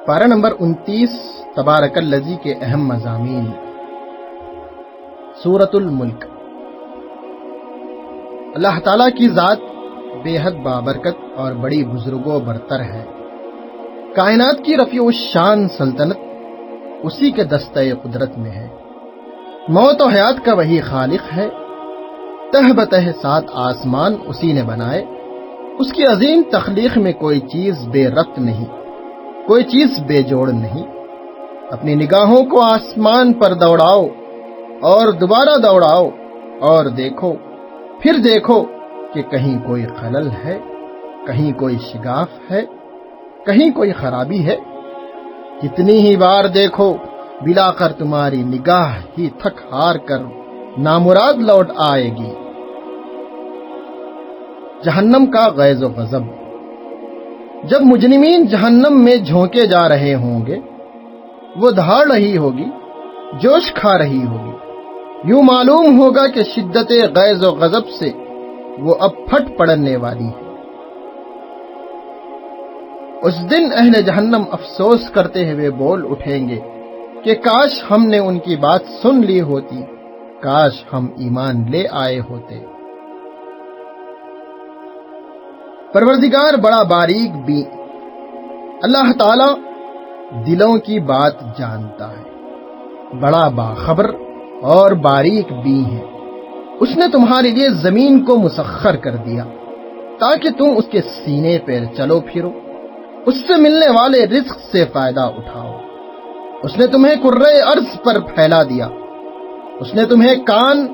پارہ نمبر 29 تبارک الذی کے اہم مضامین۔ سورۃ الملک۔ اللہ تعالیٰ کی ذات بے حد بابرکت اور بڑی بزرگ و برتر ہے۔ کائنات کی رفیع الشان سلطنت اسی کے دستہ قدرت میں ہے۔ موت و حیات کا وہی خالق ہے۔ تہ بتہ 7 آسمان اسی نے بنائے۔ اس کی عظیم تخلیق میں کوئی چیز بے ربط نہیں، کوئی چیز بے جوڑ نہیں۔ اپنی نگاہوں کو آسمان پر دوڑاؤ اور دوبارہ دوڑاؤ اور دیکھو، پھر دیکھو کہ کہیں کوئی خلل ہے، کہیں کوئی شگاف ہے، کہیں کوئی خرابی ہے۔ کتنی ہی بار دیکھو، بلا کر تمہاری نگاہ ہی تھک ہار کر نامراد لوٹ آئے گی۔ جہنم کا غیظ و غضب۔ جب مجرمین جہنم میں جھونکے جا رہے ہوں گے، وہ دھاڑ رہی ہوگی، جوش کھا رہی ہوگی۔ یوں معلوم ہوگا کہ شدت غیظ و غضب سے وہ اب پھٹ پڑنے والی ہے۔ اس دن اہل جہنم افسوس کرتے ہوئے بول اٹھیں گے کہ کاش ہم نے ان کی بات سن لی ہوتی، کاش ہم ایمان لے آئے ہوتے۔ پروردگار بڑا باریک بین، اللہ تعالی دلوں کی بات جانتا ہے، بڑا باخبر اور باریک بین ہے۔ اس نے تمہارے لیے زمین کو مسخر کر دیا تاکہ تم اس کے سینے پر چلو پھرو، اس سے ملنے والے رزق سے فائدہ اٹھاؤ۔ اس نے تمہیں کرۂ ارض پر پھیلا دیا۔ اس نے تمہیں کان،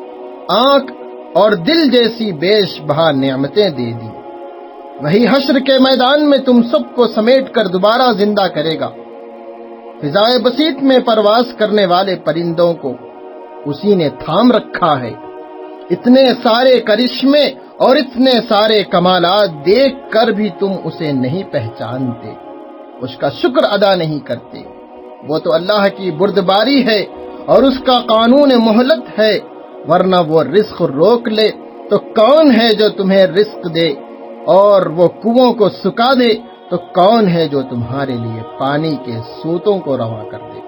آنکھ اور دل جیسی بیش بہا نعمتیں دے دی۔ وہی حشر کے میدان میں تم سب کو سمیٹ کر دوبارہ زندہ کرے گا۔ فضائے بسیط میں پرواز کرنے والے پرندوں کو اسی نے تھام رکھا ہے۔ اتنے سارے کرشمے اور اتنے سارے کمالات دیکھ کر بھی تم اسے نہیں پہچانتے، اس کا شکر ادا نہیں کرتے۔ وہ تو اللہ کی بردباری ہے اور اس کا قانون مہلت ہے، ورنہ وہ رزق روک لے تو کون ہے جو تمہیں رزق دے، اور وہ کنووں کو سکا دے تو کون ہے جو تمہارے لیے پانی کے سوتوں کو رواں کر دے۔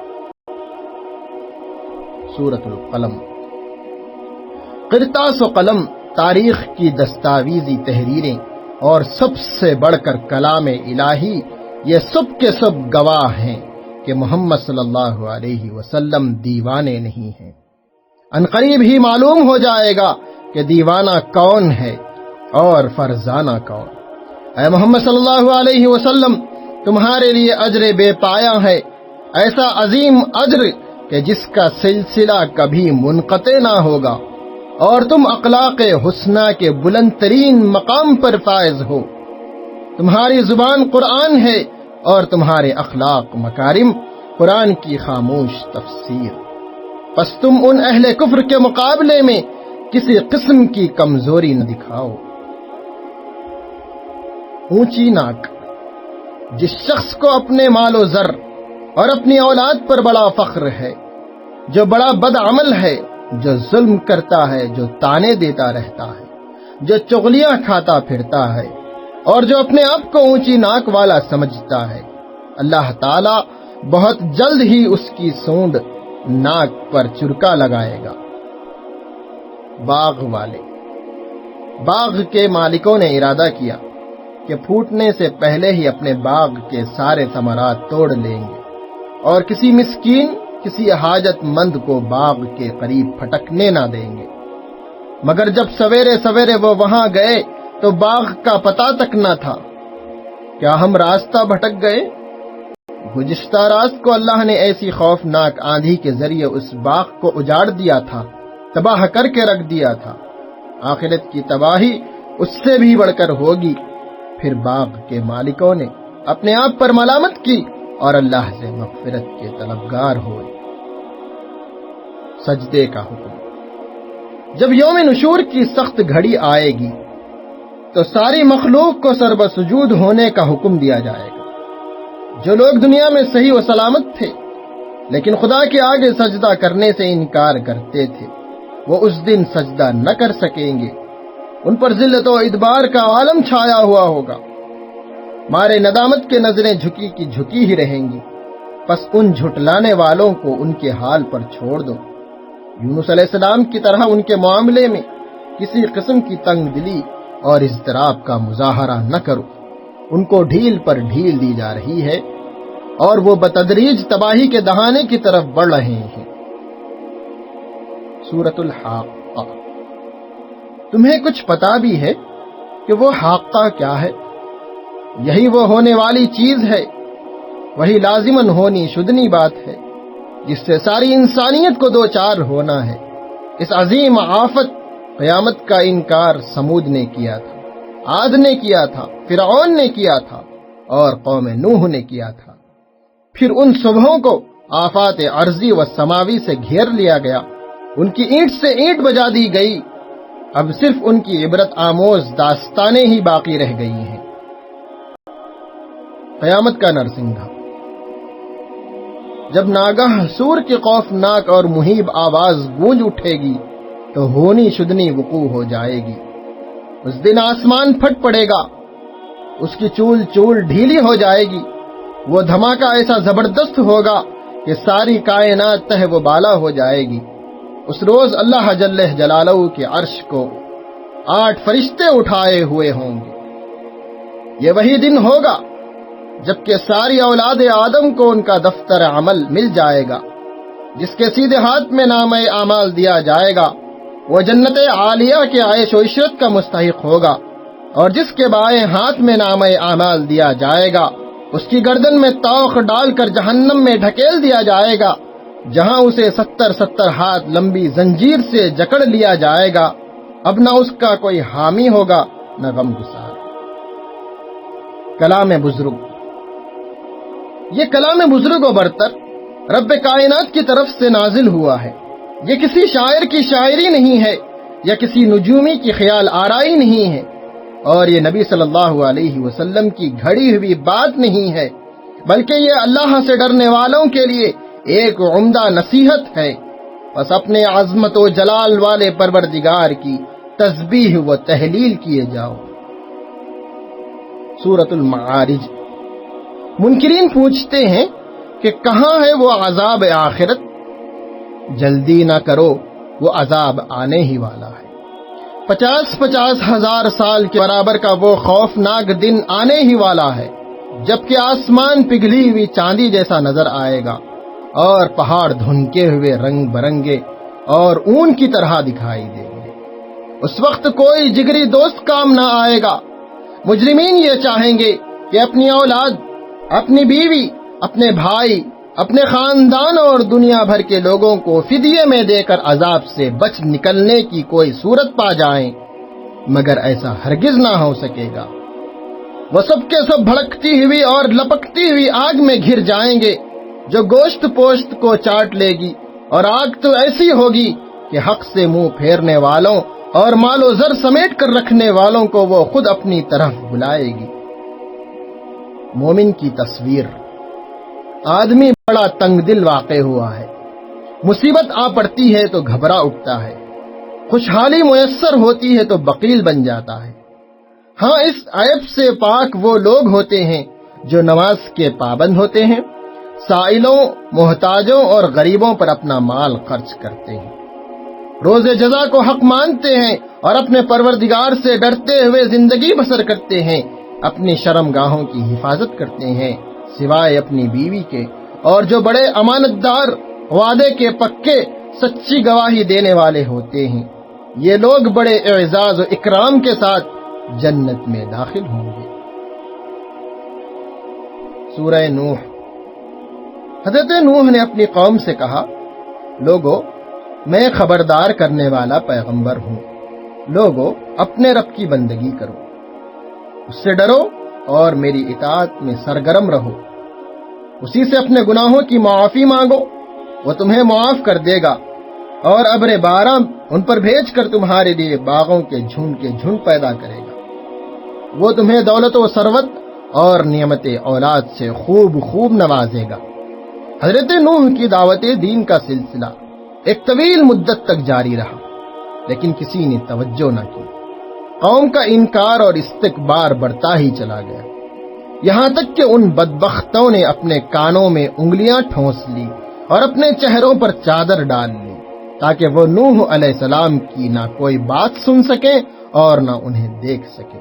سورۃ القلم۔ قرطاس و قلم تاریخ کی دستاویزی تحریریں اور سب سے بڑھ کر کلام الہی، یہ سب کے سب گواہ ہیں کہ محمد صلی اللہ علیہ وسلم دیوانے نہیں ہیں۔ عنقریب ہی معلوم ہو جائے گا کہ دیوانہ کون ہے اور فرزانہ کون۔ اے محمد صلی اللہ علیہ وسلم، تمہارے لیے اجر بے پایا ہے، ایسا عظیم اجر کہ جس کا سلسلہ کبھی منقطع نہ ہوگا، اور تم اخلاق حسنہ کے بلند ترین مقام پر فائز ہو۔ تمہاری زبان قرآن ہے اور تمہارے اخلاق مکارم قرآن کی خاموش تفسیر۔ پس تم ان اہل کفر کے مقابلے میں کسی قسم کی کمزوری نہ دکھاؤ۔ اونچی ناک۔ جس شخص کو اپنے مال و زر اور اپنی اولاد پر بڑا فخر ہے، جو بڑا بد عمل ہے، جو ظلم کرتا ہے، جو تانے دیتا رہتا ہے، جو چغلیاں کھاتا پھرتا ہے، اور جو اپنے آپ کو اونچی ناک والا سمجھتا ہے، اللہ تعالی بہت جلد ہی اس کی سونڈ ناک پر چرکا لگائے گا۔ باغ والے۔ باغ کے مالکوں نے ارادہ کیا کہ پھوٹنے سے پہلے ہی اپنے باغ کے سارے ثمرات توڑ لیں گے اور کسی مسکین، کسی حاجت مند کو باغ کے قریب پھٹکنے نہ دیں گے۔ مگر جب سویرے سویرے وہ وہاں گئے تو باغ کا پتہ تک نہ تھا۔ کیا ہم راستہ بھٹک گئے؟ گزشتہ رات کو اللہ نے ایسی خوفناک آندھی کے ذریعے اس باغ کو اجاڑ دیا تھا، تباہ کر کے رکھ دیا تھا۔ آخرت کی تباہی اس سے بھی بڑھ کر ہوگی۔ پھر باغ کے مالکوں نے اپنے آپ پر ملامت کی اور اللہ سے مغفرت کے طلبگار ہوئے۔ سجدے کا حکم۔ جب یوم نشور کی سخت گھڑی آئے گی تو ساری مخلوق کو سر بسجود ہونے کا حکم دیا جائے گا۔ جو لوگ دنیا میں صحیح و سلامت تھے لیکن خدا کے آگے سجدہ کرنے سے انکار کرتے تھے، وہ اس دن سجدہ نہ کر سکیں گے۔ ان پر ذلت و ادبار کا عالم چھایا ہوا ہوگا۔ مارے ندامت کے نظریں جھکی کی جھکی ہی رہیں گی، پس ان جھٹلانے والوں کو ان کے حال پر چھوڑ دو۔ یونس علیہ السلام کی طرح ان کے معاملے میں کسی قسم کی تنگ دلی اور اضطراب کا مظاہرہ نہ کرو، ان کو ڈھیل پر ڈھیل دی جا رہی ہے اور وہ بتدریج تباہی کے دہانے کی طرف بڑھ رہے ہیں۔ سورۃ الحاقہ۔ تمہیں کچھ پتا بھی ہے کہ وہ حاقہ کیا ہے؟ یہی وہ ہونے والی چیز ہے، وہی لازماً ہونی شدنی بات ہے جس سے ساری انسانیت کو دوچار ہونا ہے۔ اس عظیم آفت قیامت کا انکار سمود نے کیا تھا، عاد نے کیا تھا، فرعون نے کیا تھا اور قوم نوح نے کیا تھا۔ پھر ان صبحوں کو آفات عرضی و سماوی سے گھیر لیا گیا، ان کی اینٹ سے اینٹ بجا دی گئی، اب صرف ان کی عبرت آموز داستانیں ہی باقی رہ گئی ہیں۔ قیامت کا نرسنگھا۔ جب ناگاہ سور کی خوفناک اور مہیب آواز گونج اٹھے گی تو ہونی شدنی وقوع ہو جائے گی۔ اس دن آسمان پھٹ پڑے گا، اس کی چول چول ڈھیلی ہو جائے گی، وہ دھماکہ ایسا زبردست ہوگا کہ ساری کائنات تہ و بالا ہو جائے گی۔ اس روز اللہ جل جلالہ کے عرش کو 8 فرشتے اٹھائے ہوئے ہوں گے۔ یہ وہی دن ہوگا جبکہ ساری اولاد آدم کو ان کا دفتر عمل مل جائے گا۔ جس کے سیدھے ہاتھ میں نامہ اعمال دیا جائے گا وہ جنت عالیہ کے عیش و عشرت کا مستحق ہوگا، اور جس کے بائیں ہاتھ میں نامہ اعمال دیا جائے گا اس کی گردن میں توق ڈال کر جہنم میں ڈھکیل دیا جائے گا، جہاں اسے 70 ہاتھ لمبی زنجیر سے جکڑ لیا جائے گا۔ اب نہ اس کا کوئی حامی ہوگا نہ غمگسار۔ کلام بزرگ۔ یہ کلام بزرگ و برتر رب کائنات کی طرف سے نازل ہوا ہے۔ یہ کسی شاعر کی شاعری نہیں ہے یا کسی نجومی کی خیال آرائی نہیں ہے، اور یہ نبی صلی اللہ علیہ وسلم کی گھڑی ہوئی بات نہیں ہے، بلکہ یہ اللہ سے ڈرنے والوں کے لیے ایک عمدہ نصیحت ہے۔ بس اپنے عظمت و جلال والے پروردگار کی تسبیح و تہلیل کیے جاؤ۔ سورۃ المعارج۔ منکرین پوچھتے ہیں کہ کہاں ہے وہ عذاب آخرت؟ جلدی نہ کرو، وہ عذاب آنے ہی والا ہے۔ 50 ہزار سال کے برابر کا وہ خوفناک دن آنے ہی والا ہے جبکہ آسمان پگھلی ہوئی چاندی جیسا نظر آئے گا اور پہاڑ دھنکے ہوئے رنگ برنگے اور اون کی طرح دکھائی دیں گے۔ اس وقت کوئی جگری دوست کام نہ آئے گا۔ مجرمین یہ چاہیں گے کہ اپنی اولاد، اپنی بیوی، اپنے بھائی، اپنے خاندان اور دنیا بھر کے لوگوں کو فدیے میں دے کر عذاب سے بچ نکلنے کی کوئی صورت پا جائیں، مگر ایسا ہرگز نہ ہو سکے گا۔ وہ سب کے سب بھڑکتی ہوئی اور لپکتی ہوئی آگ میں گھر جائیں گے جو گوشت پوشت کو چاٹ لے گی، اور آگ تو ایسی ہوگی کہ حق سے منہ پھیرنے والوں اور مال و زر سمیٹ کر رکھنے والوں کو وہ خود اپنی طرف بلائے گی۔ مومن کی تصویر۔ آدمی بڑا تنگ دل واقع ہوا ہے، مصیبت آ پڑتی ہے تو گھبرا اٹھتا ہے، خوشحالی میسر ہوتی ہے تو بخیل بن جاتا ہے۔ ہاں، اس عیب سے پاک وہ لوگ ہوتے ہیں جو نماز کے پابند ہوتے ہیں، سائلوں، محتاجوں اور غریبوں پر اپنا مال خرچ کرتے ہیں، روز جزا کو حق مانتے ہیں اور اپنے پروردگار سے ڈرتے ہوئے زندگی بسر کرتے ہیں، اپنی شرم گاہوں کی حفاظت کرتے ہیں سوائے اپنی بیوی کے، اور جو بڑے امانت دار، وعدے کے پکے، سچی گواہی دینے والے ہوتے ہیں، یہ لوگ بڑے اعزاز و اکرام کے ساتھ جنت میں داخل ہوں گے۔ سورہ نوح۔ حضرت نوح نے اپنی قوم سے کہا، لوگو، میں خبردار کرنے والا پیغمبر ہوں، لوگو اپنے رب کی بندگی کرو، اس سے ڈرو اور میری اطاعت میں سرگرم رہو، اسی سے اپنے گناہوں کی معافی مانگو، وہ تمہیں معاف کر دے گا، اور ابر باران ان پر بھیج کر تمہارے لیے باغوں کے جھنڈ پیدا کرے گا، وہ تمہیں دولت و ثروت اور نعمت اولاد سے خوب نوازے گا۔ حضرت نوح کی دعوت دین کا سلسلہ ایک طویل مدت تک جاری رہا، لیکن کسی نے توجہ نہ کی۔ قوم کا انکار اور استکبار بڑھتا ہی چلا گیا۔ یہاں تک کہ ان بدبختوں نے اپنے کانوں میں انگلیاں ٹھونس لی اور اپنے چہروں پر چادر ڈال لی تاکہ وہ نوح علیہ السلام کی نہ کوئی بات سن سکے اور نہ انہیں دیکھ سکے۔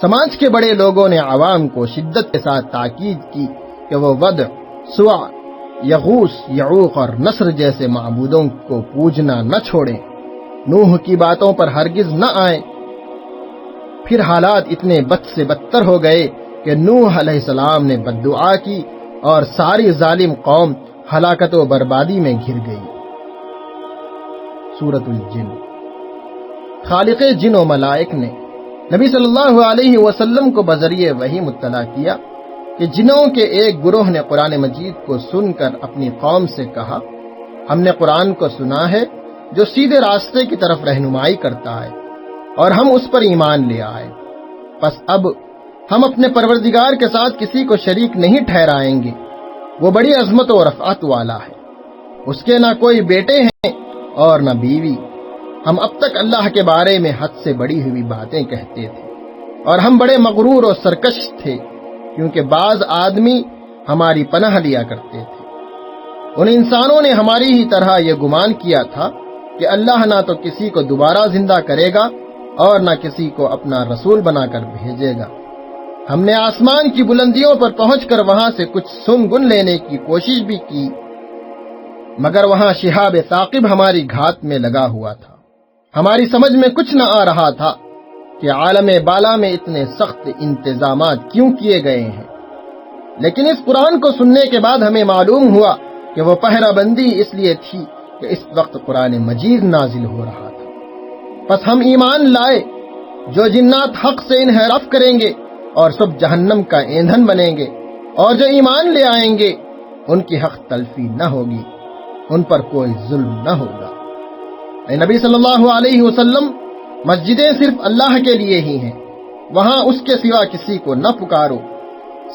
سماج کے بڑے لوگوں نے عوام کو شدت کے ساتھ تاکید کی کہ وہ ود، سوا، یغوث، یعوق اور نصر جیسے معبودوں کو پوجنا نہ چھوڑیں، نوح کی باتوں پر ہرگز نہ آئیں۔ پھر حالات اتنے بد سے بدتر ہو گئے کہ نوح علیہ السلام نے بددعا کی اور ساری ظالم قوم ہلاکت و بربادی میں گر گئی۔ سورۃ الجن۔ خالق جن و ملائک نے نبی صلی اللہ علیہ وسلم کو بذریعہ وحی مطلع کیا کہ جنوں کے ایک گروہ نے قرآن مجید کو سن کر اپنی قوم سے کہا، ہم نے قرآن کو سنا ہے جو سیدھے راستے کی طرف رہنمائی کرتا ہے اور ہم اس پر ایمان لے آئے، پس اب ہم اپنے پروردگار کے ساتھ کسی کو شریک نہیں ٹھہرائیں گے، وہ بڑی عظمت و رفعت والا ہے، اس کے نہ کوئی بیٹے ہیں اور نہ بیوی۔ ہم اب تک اللہ کے بارے میں حد سے بڑی ہوئی باتیں کہتے تھے اور ہم بڑے مغرور و سرکش تھے، کیونکہ بعض آدمی ہماری پناہ لیا کرتے تھے۔ ان انسانوں نے ہماری ہی طرح یہ گمان کیا تھا کہ اللہ نہ تو کسی کو دوبارہ زندہ کرے گا اور نہ کسی کو اپنا رسول بنا کر بھیجے گا۔ ہم نے آسمان کی بلندیوں پر پہنچ کر وہاں سے کچھ سن گن لینے کی کوشش بھی کی، مگر وہاں شہاب ثاقب ہماری گھات میں لگا ہوا تھا۔ ہماری سمجھ میں کچھ نہ آ رہا تھا کہ عالم بالا میں اتنے سخت انتظامات کیوں کیے گئے ہیں، لیکن اس قرآن کو سننے کے بعد ہمیں معلوم ہوا کہ وہ پہرہ بندی اس لیے تھی کہ اس وقت قرآن مجید نازل ہو رہا تھا۔ پس ہم ایمان لائے، جو جنات حق سے انحراف کریں گے اور سب جہنم کا ایندھن بنیں گے، اور جو ایمان لے آئیں گے ان کی حق تلفی نہ ہوگی، ان پر کوئی ظلم نہ ہوگا۔ اے نبی صلی اللہ علیہ وسلم، مسجدیں صرف اللہ کے لیے ہی ہیں، وہاں اس کے سوا کسی کو نہ پکارو۔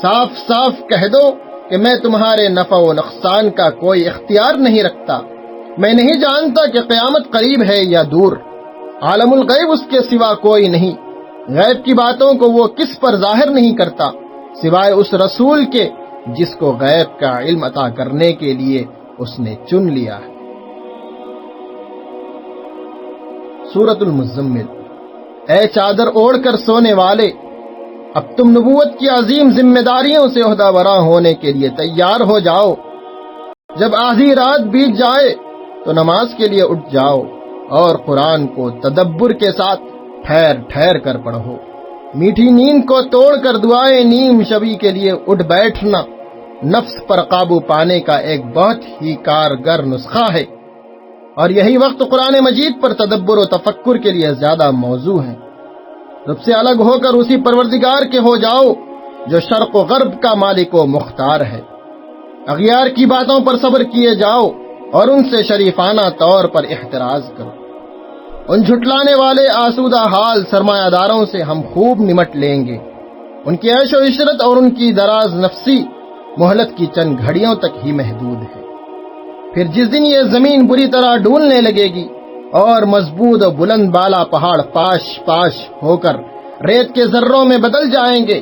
صاف صاف کہہ دو کہ میں تمہارے نفع و نقصان کا کوئی اختیار نہیں رکھتا، میں نہیں جانتا کہ قیامت قریب ہے یا دور، عالم الغیب اس کے سوا کوئی نہیں، غیب کی باتوں کو وہ کس پر ظاہر نہیں کرتا سوائے اس رسول کے جس کو غیب کا علم عطا کرنے کے لیے اس نے چن لیا ہے۔ سورۃ المزمل۔ اے چادر اوڑھ کر سونے والے، اب تم نبوت کی عظیم ذمہ داریوں سے عہدہ براں ہونے کے لیے تیار ہو جاؤ۔ جب آدھی رات بیت جائے تو نماز کے لیے اٹھ جاؤ اور قرآن کو تدبر کے ساتھ ٹھہر ٹھہر کر پڑھو۔ میٹھی نیند کو توڑ کر دعائے نیم شبی کے لیے اٹھ بیٹھنا نفس پر قابو پانے کا ایک بہت ہی کارگر نسخہ ہے، اور یہی وقت قرآن مجید پر تدبر و تفکر کے لیے زیادہ موزوں ہے۔ رب سے الگ ہو کر اسی پروردگار کے ہو جاؤ جو شرق و غرب کا مالک و مختار ہے۔ اغیار کی باتوں پر صبر کیے جاؤ اور ان سے شریفانہ طور پر احتراز کرو۔ ان جھٹلانے والے آسودہ حال سرمایہ داروں سے ہم خوب نمٹ لیں گے، ان کی عیش و عشرت اور ان کی دراز نفسی مہلت کی چند گھڑیوں تک ہی محدود ہے۔ پھر جس دن یہ زمین بری طرح ڈولنے لگے گی اور مضبوط و بلند بالا پہاڑ پاش پاش ہو کر ریت کے ذروں میں بدل جائیں گے،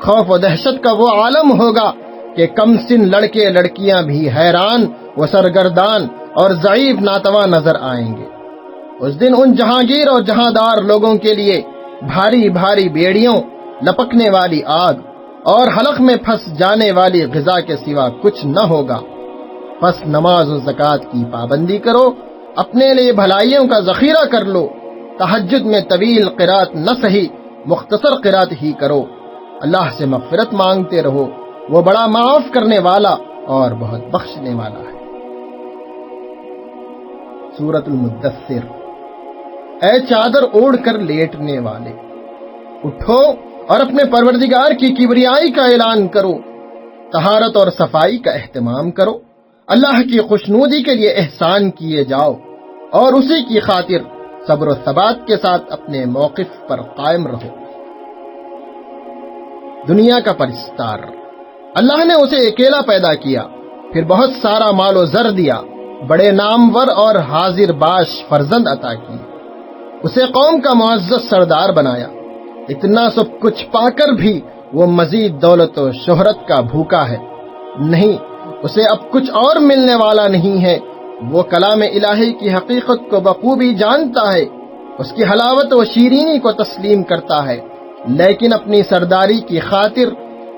خوف و دہشت کا وہ عالم ہوگا کہ کم سن لڑکے لڑکیاں بھی حیران و سرگردان اور ضعیف ناتواں نظر آئیں گے۔ اس دن ان جہانگیر اور جہاندار لوگوں کے لیے بھاری بھاری بیڑیوں، لپکنے والی آگ اور حلق میں پھنس جانے والی غذا کے سوا کچھ نہ ہوگا۔ پس نماز و زکوٰۃ کی پابندی کرو، اپنے لیے بھلائیوں کا ذخیرہ کر لو، تہجد میں طویل قرات نہ سہی مختصر قرات ہی کرو، اللہ سے مغفرت مانگتے رہو، وہ بڑا معاف کرنے والا اور بہت بخشنے والا ہے۔ سورۃ المدثر۔ اے چادر اوڑھ کر لیٹنے والے، اٹھو اور اپنے پروردگار کی کبریائی کا اعلان کرو، طہارت اور صفائی کا اہتمام کرو، اللہ کی خوشنودی کے لیے احسان کیے جاؤ اور اسی کی خاطر صبر و ثبات کے ساتھ اپنے موقف پر قائم رہو۔ دنیا کا پرستار۔ اللہ نے اسے اکیلا پیدا کیا، پھر بہت سارا مال و زر دیا، بڑے نامور اور حاضر باش فرزند عطا کی، اسے قوم کا معزز سردار بنایا۔ اتنا سب کچھ پا کر بھی وہ مزید دولت و شہرت کا بھوکا ہے، نہیں، اسے اب کچھ اور ملنے والا نہیں ہے۔ وہ کلام الہی کی حقیقت کو بخوبی جانتا ہے، اس کی حلاوت و شیرینی کو تسلیم کرتا ہے، لیکن اپنی سرداری کی خاطر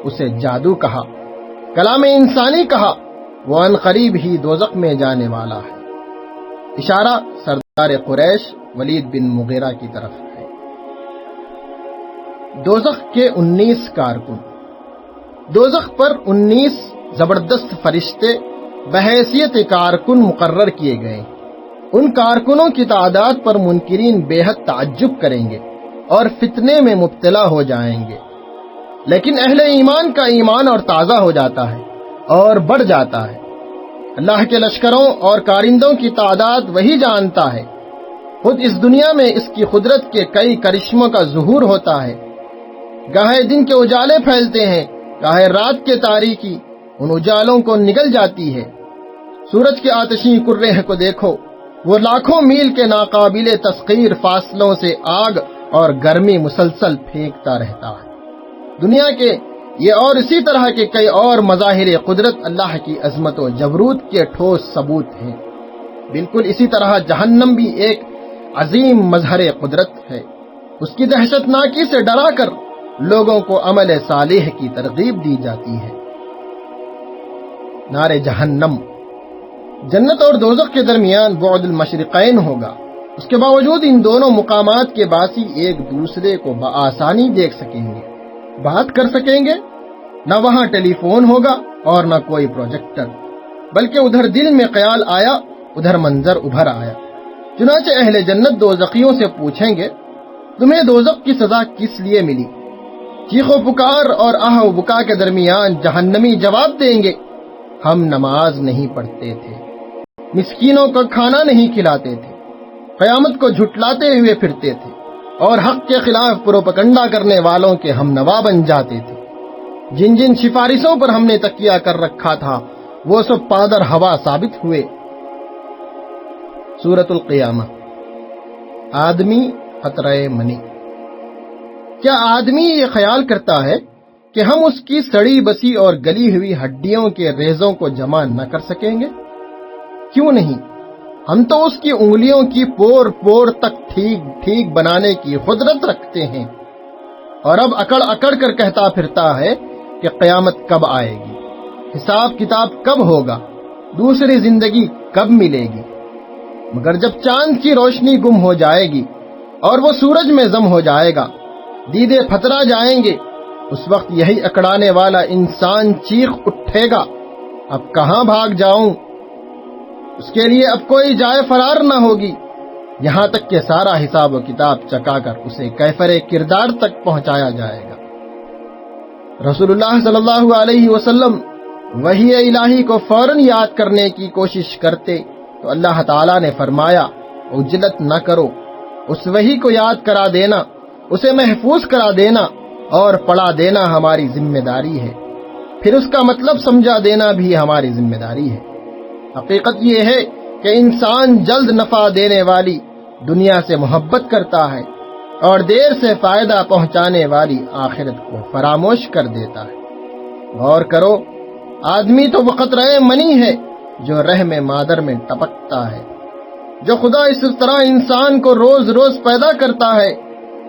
اسے جادو کہا، کلام انسانی کہا، وہ ان قریب ہی دوزخ میں جانے والا ہے۔ اشارہ سردار قریش ولید بن مغیرہ کی طرف ہے۔ دوزخ کے 19 کارکن۔ دوزخ پر 19 زبردست فرشتے بحیثیت کارکن مقرر کیے گئے۔ ان کارکنوں کی تعداد پر منکرین بے حد تعجب کریں گے اور فتنے میں مبتلا ہو جائیں گے، لیکن اہل ایمان کا ایمان اور تازہ ہو جاتا ہے اور بڑھ جاتا ہے۔ اللہ کے لشکروں اور کارندوں کی تعداد وہی جانتا ہے۔ خود اس دنیا میں اس کی قدرت کے کئی کرشموں کا ظہور ہوتا ہے۔ گاہے دن کے اجالے پھیلتے ہیں، گاہے رات کے تاریکی ان اجالوں کو نگل جاتی ہے۔ سورج کے آتشی کرے کو دیکھو، وہ لاکھوں میل کے ناقابل تسخیر فاصلوں سے آگ اور گرمی مسلسل پھینکتا رہتا ہے۔ دنیا کے یہ اور اسی طرح کے کئی اور مظاہر قدرت اللہ کی عظمت و جبروت کے ٹھوس ثبوت ہیں۔ بالکل اسی طرح جہنم بھی ایک عظیم مظہر قدرت ہے۔ اس کی دہشت ناکی سے ڈرا کر لوگوں کو عمل صالح کی ترغیب دی جاتی ہے۔ نار جہنم۔ جنت اور دوزخ کے درمیان بعد المشرقین ہوگا، اس کے باوجود ان دونوں مقامات کے باسی ایک دوسرے کو بآسانی دیکھ سکیں گے، بات کر سکیں گے۔ نہ وہاں ٹیلی فون ہوگا اور نہ کوئی پروجیکٹر، بلکہ ادھر دل میں خیال آیا، ادھر منظر ابھر آیا۔ چنانچہ اہل جنت دوزخیوں سے پوچھیں گے، تمہیں دوزخ کی سزا کس لیے ملی؟ چیخ و پکار اور آہ و بکا کے درمیان جہنمی جواب دیں گے، ہم نماز نہیں پڑھتے تھے، مسکینوں کو کھانا نہیں کھلاتے تھے، قیامت کو جھٹلاتے ہوئے پھرتے تھے اور حق کے خلاف پروپگنڈا کرنے والوں کے ہم نوا بن جاتے تھے۔ جن جن سفارشوں پر ہم نے تکیہ کر رکھا تھا وہ سب پادر ہوا ثابت ہوئے۔ سورۃ القیامہ۔ آدمی خطرہ منی۔ کیا آدمی یہ خیال کرتا ہے کہ ہم اس کی سڑی بسی اور گلی ہوئی ہڈیوں کے ریزوں کو جمع نہ کر سکیں گے؟ کیوں نہیں، ہم تو اس کی انگلیوں کی پور پور تک ٹھیک ٹھیک بنانے کی قدرت رکھتے ہیں، اور اب اکڑ اکڑ کر کہتا پھرتا ہے کہ قیامت کب آئے گی، حساب کتاب کب ہوگا، دوسری زندگی کب ملے گی۔ مگر جب چاند کی روشنی گم ہو جائے گی اور وہ سورج میں ضم ہو جائے گا، دیدے پھترا جائیں گے، اس وقت یہی اکڑانے والا انسان چیخ اٹھے گا، اب کہاں بھاگ جاؤں؟ اس کے لیے اب کوئی جائے فرار نہ ہوگی، یہاں تک کہ سارا حساب و کتاب چکا کر اسے کیفر کردار تک پہنچایا جائے گا۔ رسول اللہ صلی اللہ علیہ وسلم وحی الہی کو فوراً یاد کرنے کی کوشش کرتے تو اللہ تعالیٰ نے فرمایا، عجلت نہ کرو، اس وحی کو یاد کرا دینا، اسے محفوظ کرا دینا اور پڑھا دینا ہماری ذمہ داری ہے، پھر اس کا مطلب سمجھا دینا بھی ہماری ذمہ داری ہے۔ حقیقت یہ ہے کہ انسان جلد نفع دینے والی دنیا سے محبت کرتا ہے اور دیر سے فائدہ پہنچانے والی آخرت کو فراموش کر دیتا ہے۔ غور کرو، آدمی تو وہ قطرہ منی ہے جو رحم مادر میں ٹپکتا ہے۔ جو خدا اس طرح انسان کو روز روز پیدا کرتا ہے،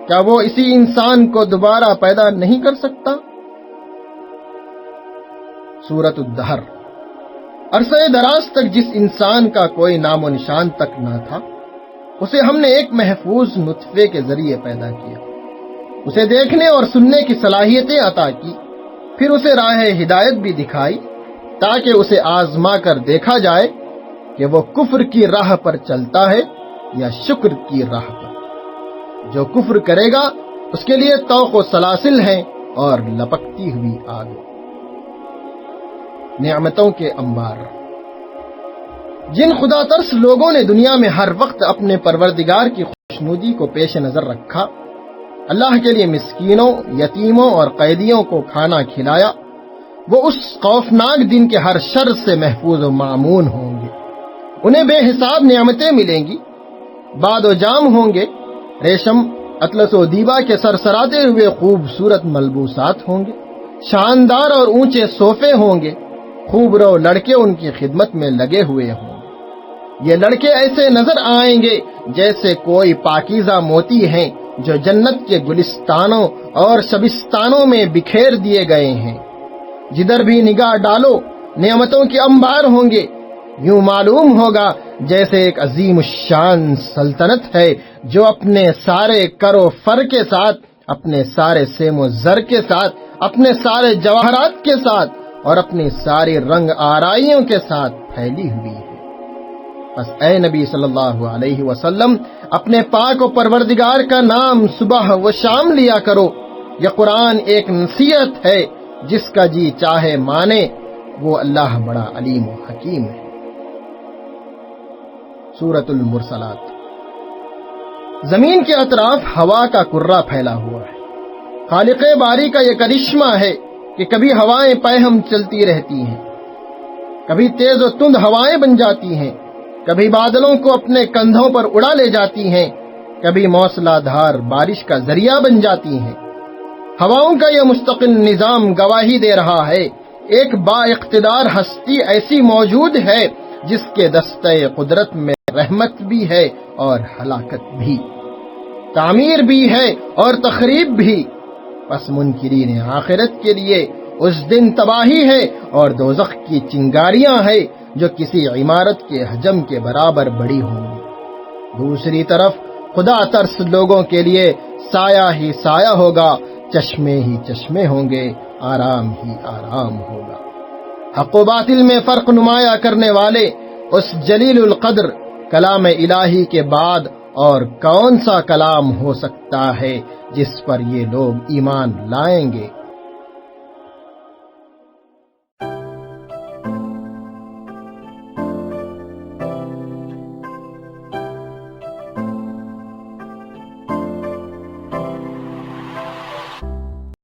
کیا وہ اسی انسان کو دوبارہ پیدا نہیں کر سکتا؟ سورۃ الدہر۔ عرصہ دراز تک جس انسان کا کوئی نام و نشان تک نہ تھا، اسے ہم نے ایک محفوظ نطفے کے ذریعے پیدا کیا، اسے دیکھنے اور سننے کی صلاحیتیں عطا کی، پھر اسے راہ ہدایت بھی دکھائی تاکہ اسے آزما کر دیکھا جائے کہ وہ کفر کی راہ پر چلتا ہے یا شکر کی راہ پر۔ جو کفر کرے گا اس کے لیے طوق و سلاسل ہیں اور لپکتی ہوئی آگ۔ نعمتوں کے انبار۔ جن خدا ترس لوگوں نے دنیا میں ہر وقت اپنے پروردگار کی خوشنودی کو پیش نظر رکھا، اللہ کے لیے مسکینوں، یتیموں اور قیدیوں کو کھانا کھلایا، وہ اس خوفناک دن کے ہر شر سے محفوظ و مامون ہوں گے۔ انہیں بے حساب نعمتیں ملیں گی، باد و جام ہوں گے، ریشم، اطلس و دیبا کے سرسراتے ہوئے خوبصورت ملبوسات ہوں گے، شاندار اور اونچے صوفے ہوں گے، خوب رو لڑکے ان کی خدمت میں لگے ہوئے ہوں گے۔ یہ لڑکے ایسے نظر آئیں گے جیسے کوئی پاکیزہ موتی ہیں جو جنت کے گلستانوں اور شبستانوں میں بکھیر دیے گئے ہیں۔ جدھر بھی نگاہ ڈالو نعمتوں کے انبار ہوں گے، یوں معلوم ہوگا جیسے ایک عظیم الشان سلطنت ہے جو اپنے سارے کر و فر کے ساتھ، اپنے سارے سیم و زر کے ساتھ، اپنے سارے جواہرات کے ساتھ اور اپنی ساری رنگ آرائیوں کے ساتھ پھیلی ہوئی ہے۔ بس اے نبی صلی اللہ علیہ وسلم، اپنے پاک و پروردگار کا نام صبح و شام لیا کرو۔ یہ قرآن ایک نصیحت ہے، جس کا جی چاہے مانے، وہ اللہ بڑا علیم و حکیم ہے۔ سورۃ المرسلات۔ زمین کے اطراف ہوا کا کرہ پھیلا ہوا ہے۔ خالق باری کا یہ کرشمہ ہے کہ کبھی ہوائیں پیہم چلتی رہتی ہیں، کبھی تیز و تند ہوائیں بن جاتی ہیں، کبھی بادلوں کو اپنے کندھوں پر اڑا لے جاتی ہیں، کبھی موسلا دھار بارش کا ذریعہ بن جاتی ہیں۔ ہواؤں کا یہ مستقل نظام گواہی دے رہا ہے ایک با اقتدار ہستی ایسی موجود ہے جس کے دستہ قدرت میں رحمت بھی ہے اور ہلاکت بھی، تعمیر بھی ہے اور تخریب بھی۔ پس منکرین آخرت کے لیے اس دن تباہی ہے اور دوزخ کی چنگاریاں ہے جو کسی عمارت کے حجم کے برابر بڑی ہوں گی۔ دوسری طرف خدا ترس لوگوں کے لیے سایہ ہی سایہ ہوگا، چشمے ہی چشمے ہوں گے، آرام ہی آرام ہوگا۔ حق و باطل میں فرق نمایاں کرنے والے اس جلیل القدر کلام الہی کے بعد اور کون سا کلام ہو سکتا ہے جس پر یہ لوگ ایمان لائیں گے؟